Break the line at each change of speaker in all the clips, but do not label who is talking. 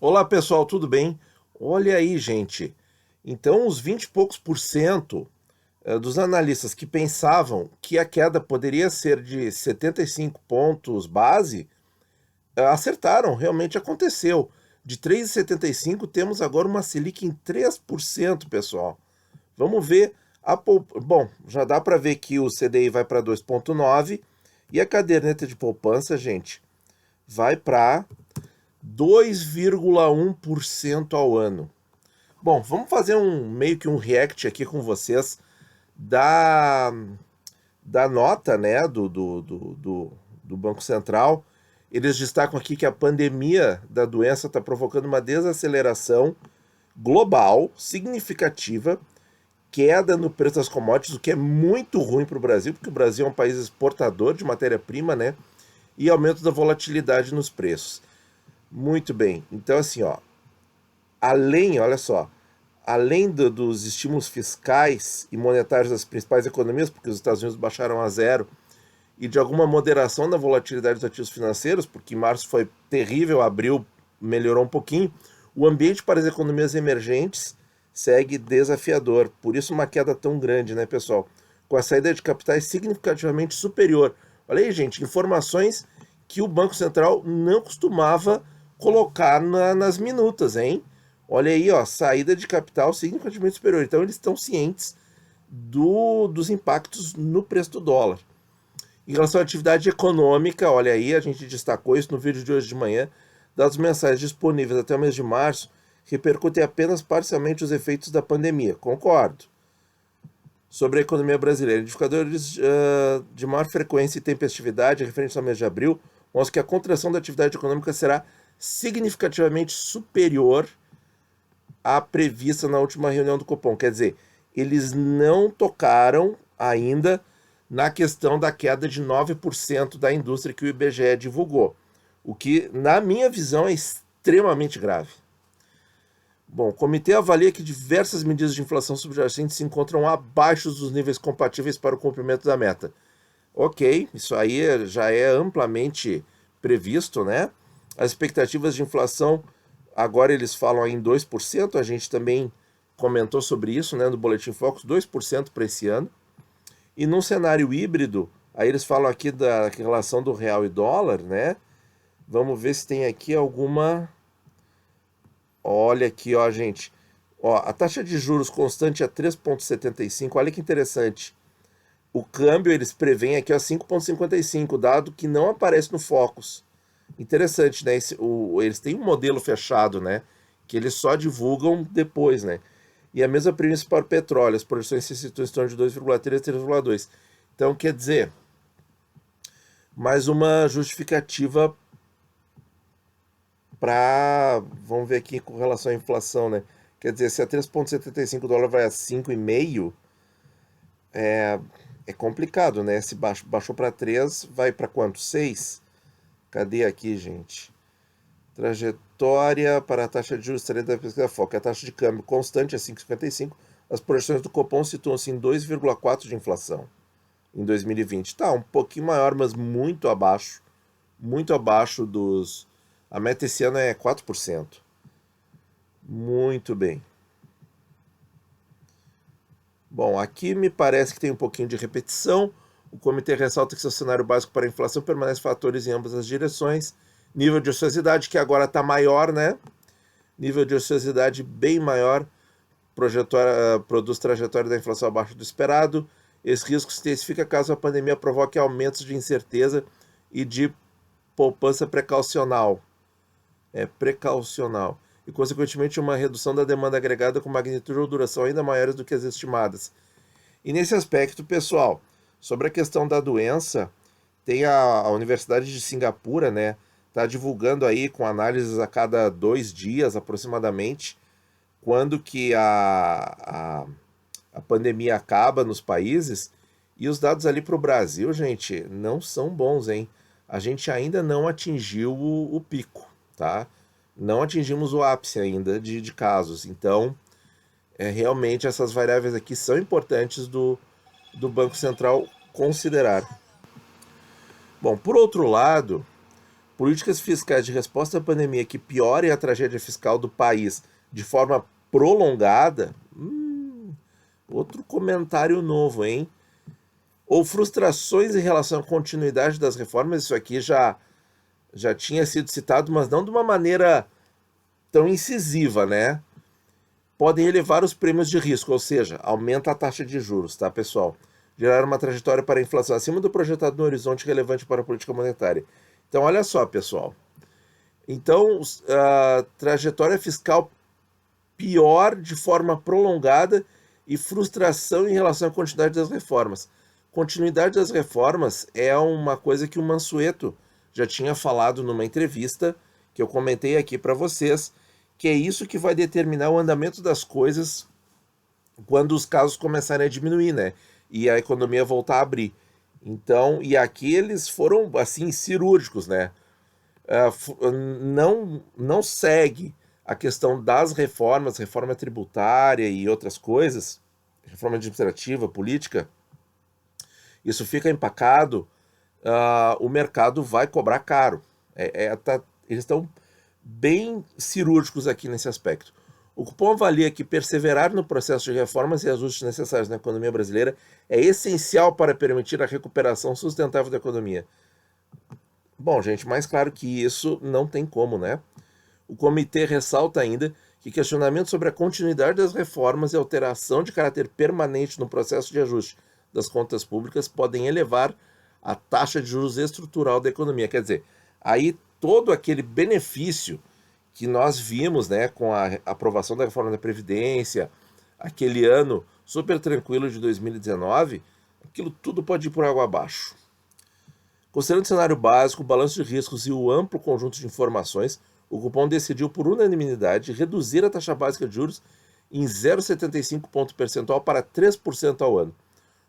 Olá pessoal, tudo bem? Olha aí, gente. Então, os 20 e poucos por cento dos analistas que pensavam que a queda poderia ser de 75 pontos base, acertaram, realmente aconteceu. De 3,75 temos agora uma Selic em 3%, pessoal. Vamos ver Bom, já dá para ver que o CDI vai para 2,9 e a caderneta de poupança, gente, vai para 2,1% ao ano. Bom, vamos fazer meio que um react aqui com vocês da, da nota, né, do Banco Central. Eles destacam aqui que a pandemia da doença está provocando uma desaceleração global significativa, queda no preço das commodities, o que é muito ruim para o Brasil, porque o Brasil é um país exportador de matéria-prima, né, e aumento da volatilidade nos preços. Muito bem. Então, assim, ó, olha só, além dos estímulos fiscais e monetários das principais economias, porque os Estados Unidos baixaram a zero, e de alguma moderação na volatilidade dos ativos financeiros, porque em março foi terrível, abril melhorou um pouquinho, o ambiente para as economias emergentes segue desafiador. Por isso uma queda tão grande, né, pessoal? Com a saída de capitais significativamente superior. Olha aí, gente, informações que o Banco Central não costumava colocar nas minutas, hein? Olha aí, ó, saída de capital significativamente superior. Então eles estão cientes dos impactos no preço do dólar. Em relação à atividade econômica, olha aí, a gente destacou isso no vídeo de hoje de manhã. Dados mensais disponíveis até o mês de março repercutem apenas parcialmente os efeitos da pandemia. Concordo. Sobre a economia brasileira, indicadores de maior frequência e tempestividade referentes ao mês de abril mostram que a contração da atividade econômica será significativamente superior à prevista na última reunião do Copom. Quer dizer, eles não tocaram ainda na questão da queda de 9% da indústria que o IBGE divulgou, o que, na minha visão, é extremamente grave. Bom, o comitê avalia que diversas medidas de inflação subjacente se encontram abaixo dos níveis compatíveis para o cumprimento da meta. Ok, isso aí já é amplamente previsto, né? As expectativas de inflação, agora eles falam em 2%, a gente também comentou sobre isso, né, no Boletim Focus, 2% para esse ano. E num cenário híbrido, aí eles falam aqui da relação do real e dólar, né? Vamos ver se tem aqui alguma... Olha aqui, ó, gente. Ó, a taxa de juros constante é 3,75. Olha que interessante. O câmbio eles preveem aqui a 5,55, dado que não aparece no Focus. Interessante, né? Eles têm um modelo fechado, né? Que eles só divulgam depois, né? E a mesma premissa para o petróleo. As projeções se situam em torno de 2,3 a 3,2. Então, quer dizer, mais uma justificativa para, vamos ver aqui com relação à inflação, né? Quer dizer, se a 3,75 dólar vai a 5,5, é complicado, né? Se baixou para 3, vai para quanto? 6? Cadê aqui, gente? Trajetória para a taxa de juros da pesquisa Foca. A taxa de câmbio constante é 5,55. As projeções do Copom situam-se em 2,4 de inflação em 2020. Tá, um pouquinho maior, mas muito abaixo dos... A meta esse ano é 4%. Muito bem. Bom, aqui me parece que tem um pouquinho de repetição. O comitê ressalta que seu cenário básico para a inflação permanece fatores em ambas as direções. Nível de ociosidade, que agora está maior, né? Nível de ociosidade bem maior, produz trajetória da inflação abaixo do esperado. Esse risco se intensifica caso a pandemia provoque aumentos de incerteza e de poupança precaucional. Precaucional. E, consequentemente, uma redução da demanda agregada com magnitude ou duração ainda maiores do que as estimadas. E nesse aspecto, pessoal, sobre a questão da doença, tem a Universidade de Singapura, né? Está divulgando aí com análises a cada 2 dias, aproximadamente, quando que a pandemia acaba nos países. E os dados ali para o Brasil, gente, não são bons, hein? A gente ainda não atingiu o pico, tá? Não atingimos o ápice ainda de casos. Então, realmente essas variáveis aqui são importantes do Banco Central considerar. Bom, por outro lado, políticas fiscais de resposta à pandemia que piorem a tragédia fiscal do país de forma prolongada, outro comentário novo, hein? Ou frustrações em relação à continuidade das reformas, isso aqui já tinha sido citado, mas não de uma maneira tão incisiva, né? Podem elevar os prêmios de risco, ou seja, aumenta a taxa de juros, tá, pessoal? Gerar uma trajetória para a inflação acima do projetado no horizonte relevante para a política monetária. Então, olha só, pessoal. Então, a trajetória fiscal pior de forma prolongada e frustração em relação à continuidade das reformas. Continuidade das reformas é uma coisa que o Mansueto já tinha falado numa entrevista, que eu comentei aqui para vocês, que é isso que vai determinar o andamento das coisas quando os casos começarem a diminuir, né? E a economia voltar a abrir. Então, e aqui eles foram, assim, cirúrgicos, né? Não segue a questão das reformas, reforma tributária e outras coisas, reforma administrativa, política, isso fica empacado, o mercado vai cobrar caro. Eles estão bem cirúrgicos aqui nesse aspecto. O cupom avalia que perseverar no processo de reformas e ajustes necessários na economia brasileira é essencial para permitir a recuperação sustentável da economia. Bom, gente, mais claro que isso não tem como, né? O comitê ressalta ainda que questionamentos sobre a continuidade das reformas e alteração de caráter permanente no processo de ajuste das contas públicas podem elevar a taxa de juros estrutural da economia. Quer dizer, aí todo aquele benefício que nós vimos, né, com a aprovação da reforma da Previdência, aquele ano super tranquilo de 2019, aquilo tudo pode ir por água abaixo. Considerando o cenário básico, o balanço de riscos e o amplo conjunto de informações, o cupom decidiu por unanimidade reduzir a taxa básica de juros em 0,75 ponto percentual para 3% ao ano.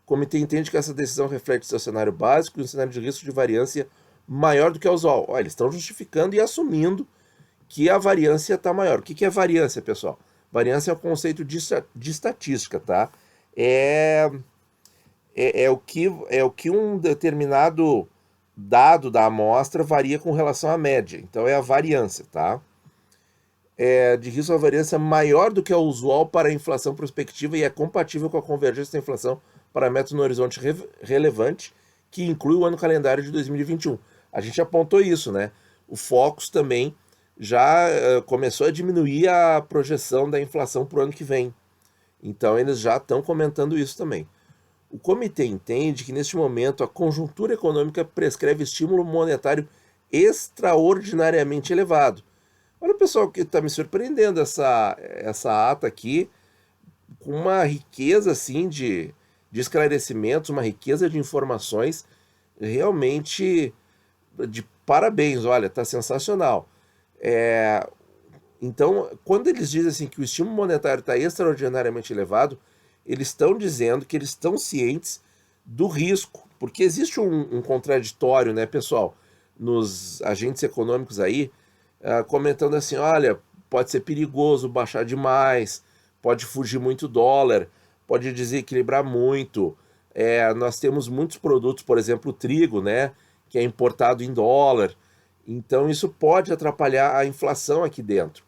O comitê entende que essa decisão reflete seu cenário básico e um cenário de risco de variância maior do que a usual. Olha, eles estão justificando e assumindo que a variância está maior. O que é variância, pessoal? Variância é um conceito de estatística, tá? É o que um determinado dado da amostra varia com relação à média. Então é a variância, tá? De risco a variância maior do que a usual para a inflação prospectiva e é compatível com a convergência da inflação para metas no horizonte relevante, que inclui o ano calendário de 2021. A gente apontou isso, né? O Focus também já começou a diminuir a projeção da inflação para o ano que vem. Então eles já estão comentando isso também. O comitê entende que, neste momento, a conjuntura econômica prescreve estímulo monetário extraordinariamente elevado. Olha, pessoal, que está me surpreendendo essa ata aqui, com uma riqueza assim, de esclarecimentos, uma riqueza de informações, realmente de parabéns, olha, está sensacional. Então, quando eles dizem assim, que o estímulo monetário está extraordinariamente elevado, eles estão dizendo que eles estão cientes do risco, porque existe um contraditório, né, pessoal, nos agentes econômicos aí, comentando assim, olha, pode ser perigoso baixar demais, pode fugir muito dólar, pode desequilibrar muito. Nós temos muitos produtos, por exemplo, o trigo, né, que é importado em dólar, então isso pode atrapalhar a inflação aqui dentro.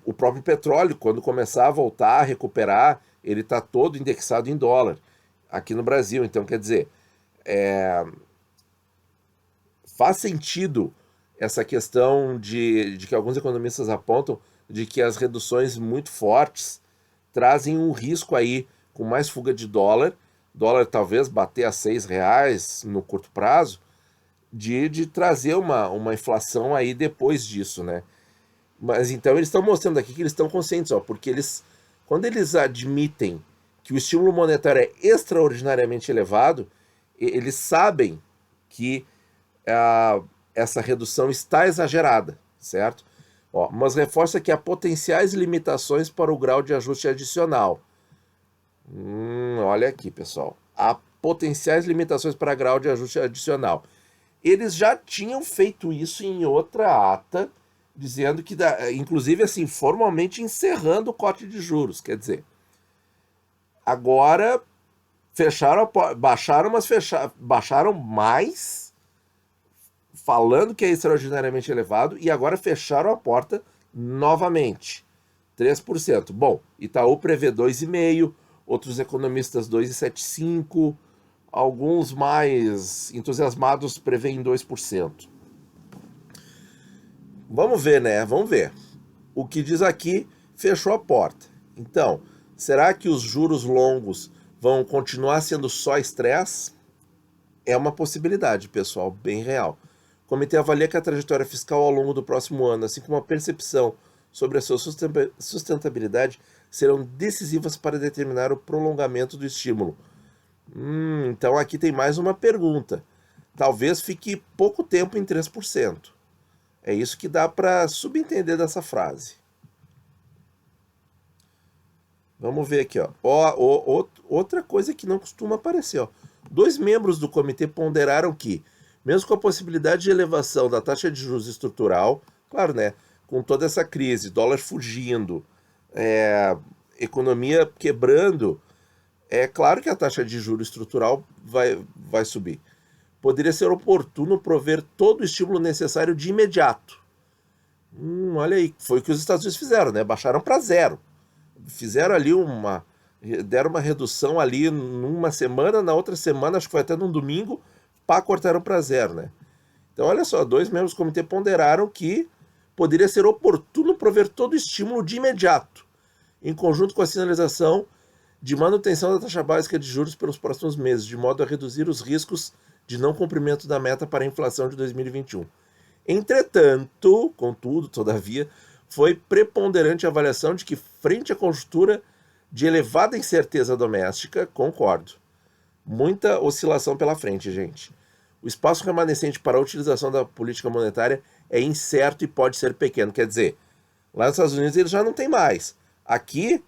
O próprio petróleo, quando começar a voltar a recuperar, ele está todo indexado em dólar aqui no Brasil. Então, quer dizer, faz sentido essa questão de que alguns economistas apontam de que as reduções muito fortes trazem um risco aí com mais fuga de dólar talvez bater a R$6 no curto prazo, de trazer uma inflação aí depois disso, né? Mas então eles estão mostrando aqui que eles estão conscientes, ó, porque quando eles admitem que o estímulo monetário é extraordinariamente elevado, eles sabem que essa redução está exagerada, certo? Ó, mas reforça que há potenciais limitações para o grau de ajuste adicional. Olha aqui, pessoal. Há potenciais limitações para grau de ajuste adicional. Eles já tinham feito isso em outra ata, dizendo que, inclusive assim, formalmente encerrando o corte de juros. Quer dizer, agora baixaram, mas baixaram mais, falando que é extraordinariamente elevado e agora fecharam a porta novamente. 3%. Bom, Itaú prevê 2,5%, outros economistas 2,75%, alguns mais entusiasmados prevêem 2%. Vamos ver, né? Vamos ver. O que diz aqui, fechou a porta. Então, será que os juros longos vão continuar sendo só estresse? É uma possibilidade, pessoal, bem real. O comitê avalia que a trajetória fiscal ao longo do próximo ano, assim como a percepção sobre a sua sustentabilidade, serão decisivas para determinar o prolongamento do estímulo. Então aqui tem mais uma pergunta. Talvez fique pouco tempo em 3%. É isso que dá para subentender dessa frase. Vamos ver aqui, ó. Outra coisa que não costuma aparecer, ó. 2 membros do comitê ponderaram que, mesmo com a possibilidade de elevação da taxa de juros estrutural, claro, né, com toda essa crise, dólar fugindo, economia quebrando, é claro que a taxa de juros estrutural vai subir. Poderia ser oportuno prover todo o estímulo necessário de imediato. Olha aí, foi o que os Estados Unidos fizeram, né? Baixaram para 0. Fizeram ali deram uma redução ali numa semana, na outra semana, acho que foi até num domingo, cortaram para 0, né? Então, olha só, 2 membros do comitê ponderaram que poderia ser oportuno prover todo o estímulo de imediato, em conjunto com a sinalização de manutenção da taxa básica de juros pelos próximos meses, de modo a reduzir os riscos de não cumprimento da meta para a inflação de 2021. Entretanto, contudo, todavia, foi preponderante a avaliação de que, frente à conjuntura de elevada incerteza doméstica, concordo. Muita oscilação pela frente, gente. O espaço remanescente para a utilização da política monetária é incerto e pode ser pequeno. Quer dizer, lá nos Estados Unidos eles já não tem mais. Aqui,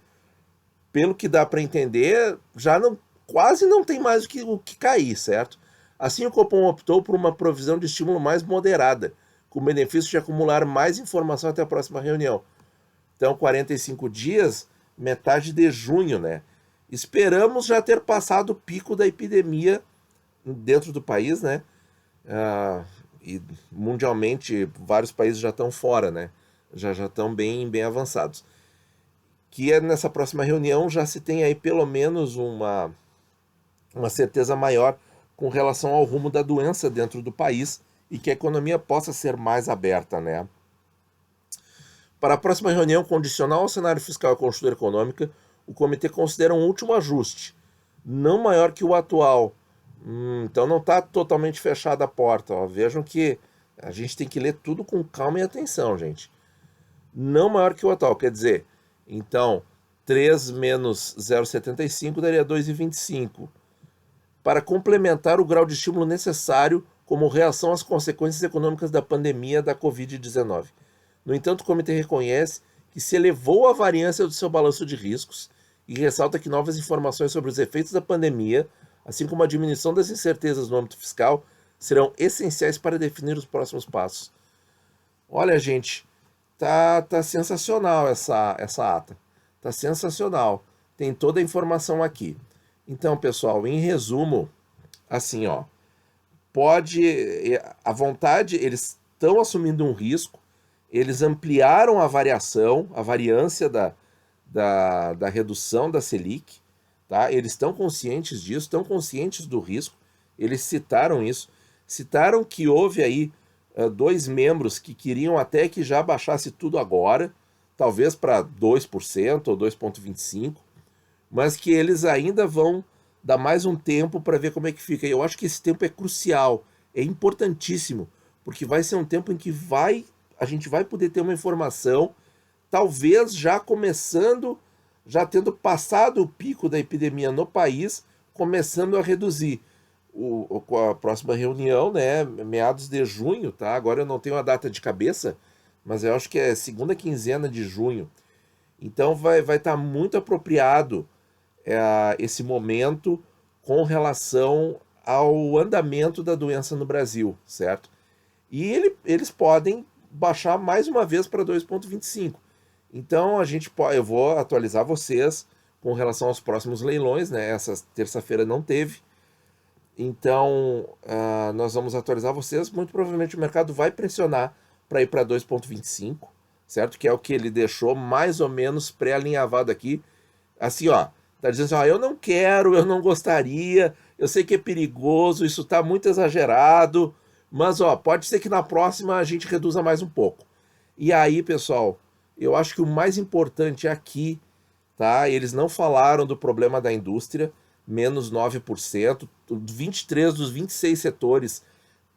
pelo que dá para entender, já quase não tem mais o que cair, certo? Assim, o Copom optou por uma provisão de estímulo mais moderada, com benefício de acumular mais informação até a próxima reunião. Então, 45 dias, metade de junho, né? Esperamos já ter passado o pico da epidemia dentro do país, né? E mundialmente, vários países já estão fora, né? Já estão bem avançados. Que nessa próxima reunião já se tem aí pelo menos uma certeza maior com relação ao rumo da doença dentro do país e que a economia possa ser mais aberta, né? Para a próxima reunião, condicional ao cenário fiscal e à conjuntura econômica, o comitê considera um último ajuste, não maior que o atual. Então não está totalmente fechada a porta. Ó. Vejam que a gente tem que ler tudo com calma e atenção, gente. Não maior que o atual, quer dizer, então 3 menos 0,75 daria 2,25. Para complementar o grau de estímulo necessário como reação às consequências econômicas da pandemia da Covid-19. No entanto, o comitê reconhece que se elevou a variância do seu balanço de riscos e ressalta que novas informações sobre os efeitos da pandemia, assim como a diminuição das incertezas no âmbito fiscal, serão essenciais para definir os próximos passos. Olha, gente, tá sensacional essa ata. Tá sensacional. Tem toda a informação aqui. Então, pessoal, em resumo, assim, ó, à vontade, eles estão assumindo um risco, eles ampliaram a variância da redução da Selic, tá? Eles estão conscientes disso, estão conscientes do risco, eles citaram isso, citaram que houve aí 2 membros que queriam até que já baixasse tudo agora, talvez para 2% ou 2,25%, mas que eles ainda vão dar mais um tempo para ver como é que fica. E eu acho que esse tempo é crucial, é importantíssimo, porque vai ser um tempo em que a gente vai poder ter uma informação, talvez já começando, já tendo passado o pico da epidemia no país, começando a reduzir. A próxima reunião, né, meados de junho, tá? Agora eu não tenho a data de cabeça, mas eu acho que é segunda quinzena de junho. Então vai estar muito apropriado esse momento com relação ao andamento da doença no Brasil, certo? E eles podem baixar mais uma vez para 2,25. Então eu vou atualizar vocês com relação aos próximos leilões, né? Essa terça-feira não teve. Então, nós vamos atualizar vocês. Muito provavelmente o mercado vai pressionar para ir para 2,25, certo? Que é o que ele deixou mais ou menos pré-alinhavado aqui. Assim, ó, tá dizendo assim, ó, eu não quero, eu não gostaria, eu sei que é perigoso, isso tá muito exagerado, mas ó, pode ser que na próxima a gente reduza mais um pouco. E aí, pessoal, eu acho que o mais importante aqui, tá? Eles não falaram do problema da indústria, menos 9%, 23 dos 26 setores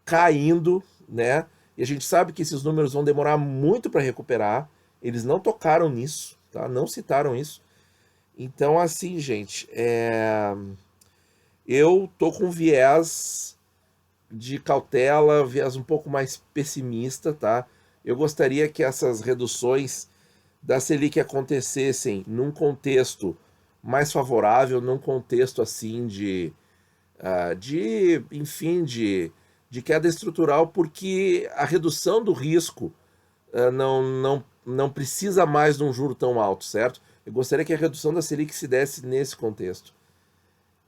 caindo, né? E a gente sabe que esses números vão demorar muito para recuperar. Eles não tocaram nisso, tá? Não citaram isso. Então, assim, gente, eu tô com viés de cautela, viés um pouco mais pessimista, tá? Eu gostaria que essas reduções da Selic acontecessem num contexto mais favorável, num contexto assim enfim, de queda estrutural, porque a redução do risco não precisa mais de um juro tão alto, certo? Eu gostaria que a redução da Selic se desse nesse contexto.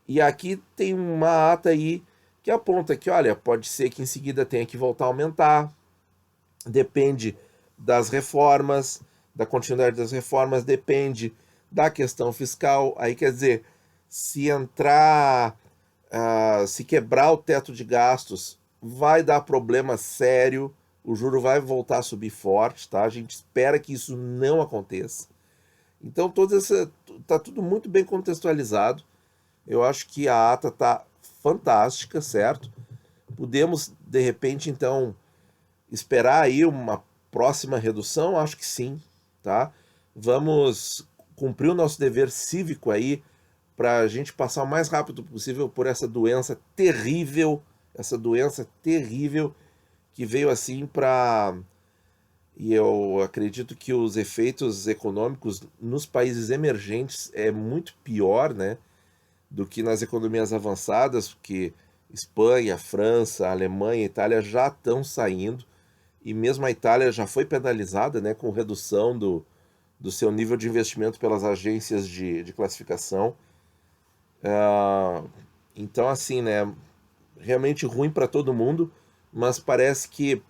E aqui tem uma ata aí que aponta que, olha, pode ser que em seguida tenha que voltar a aumentar, depende das reformas, da continuidade das reformas, depende da questão fiscal. Aí quer dizer, se entrar, se quebrar o teto de gastos, vai dar problema sério, o juro vai voltar a subir forte, tá? A gente espera que isso não aconteça. Então, tá tudo muito bem contextualizado. Eu acho que a ata tá fantástica, certo? Podemos, de repente, então, esperar aí uma próxima redução? Acho que sim, tá? Vamos cumprir o nosso dever cívico aí para a gente passar o mais rápido possível por essa doença terrível que veio assim para. E eu acredito que os efeitos econômicos nos países emergentes é muito pior, né, do que nas economias avançadas, porque Espanha, França, Alemanha, Itália já estão saindo, e mesmo a Itália já foi penalizada, né, com redução do seu nível de investimento pelas agências de classificação. Então, assim, né, realmente ruim para todo mundo, mas parece que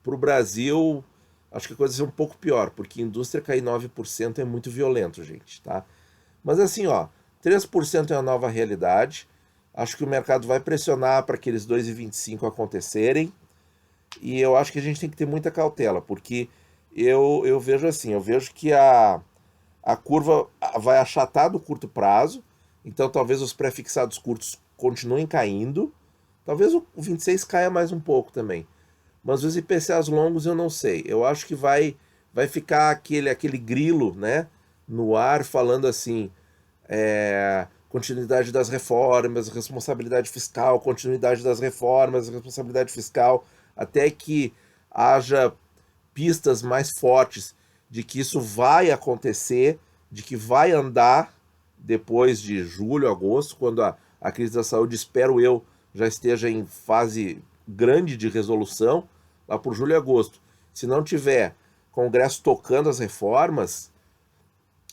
para o Brasil, acho que a coisa é um pouco pior, porque a indústria cair 9% é muito violento, gente, tá? Mas assim, ó, 3% é a nova realidade. Acho que o mercado vai pressionar para aqueles 2,25 acontecerem. E eu acho que a gente tem que ter muita cautela, porque eu vejo assim, eu vejo que a curva vai achatar do curto prazo, então talvez os pré-fixados curtos continuem caindo, talvez o 26 caia mais um pouco também. Mas os IPCAs longos eu não sei. Eu acho que vai ficar aquele grilo, né, no ar falando assim, continuidade das reformas, responsabilidade fiscal, continuidade das reformas, responsabilidade fiscal, até que haja pistas mais fortes de que isso vai acontecer, de que vai andar depois de julho, agosto, quando a crise da saúde, espero eu, já esteja em fase grande de resolução, lá por julho e agosto. Se não tiver Congresso tocando as reformas,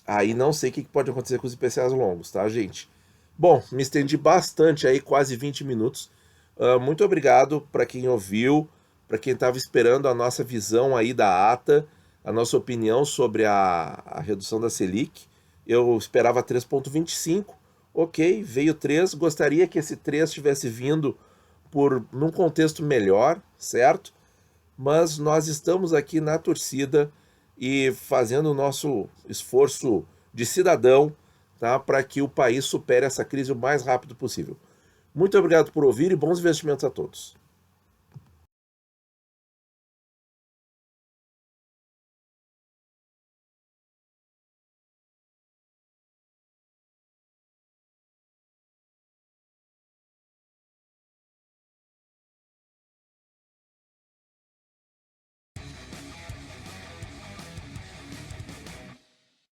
aí não sei o que pode acontecer com os IPCAs longos, tá, gente? Bom, me estendi bastante aí, quase 20 minutos. Muito obrigado para quem ouviu, para quem estava esperando a nossa visão aí da ata, a nossa opinião sobre a redução da Selic. Eu esperava 3,25, ok, veio 3. Gostaria que esse 3 tivesse vindo num contexto melhor, certo? Mas nós estamos aqui na torcida e fazendo o nosso esforço de cidadão, tá, para que o país supere essa crise o mais rápido possível. Muito obrigado por ouvir e bons investimentos a todos.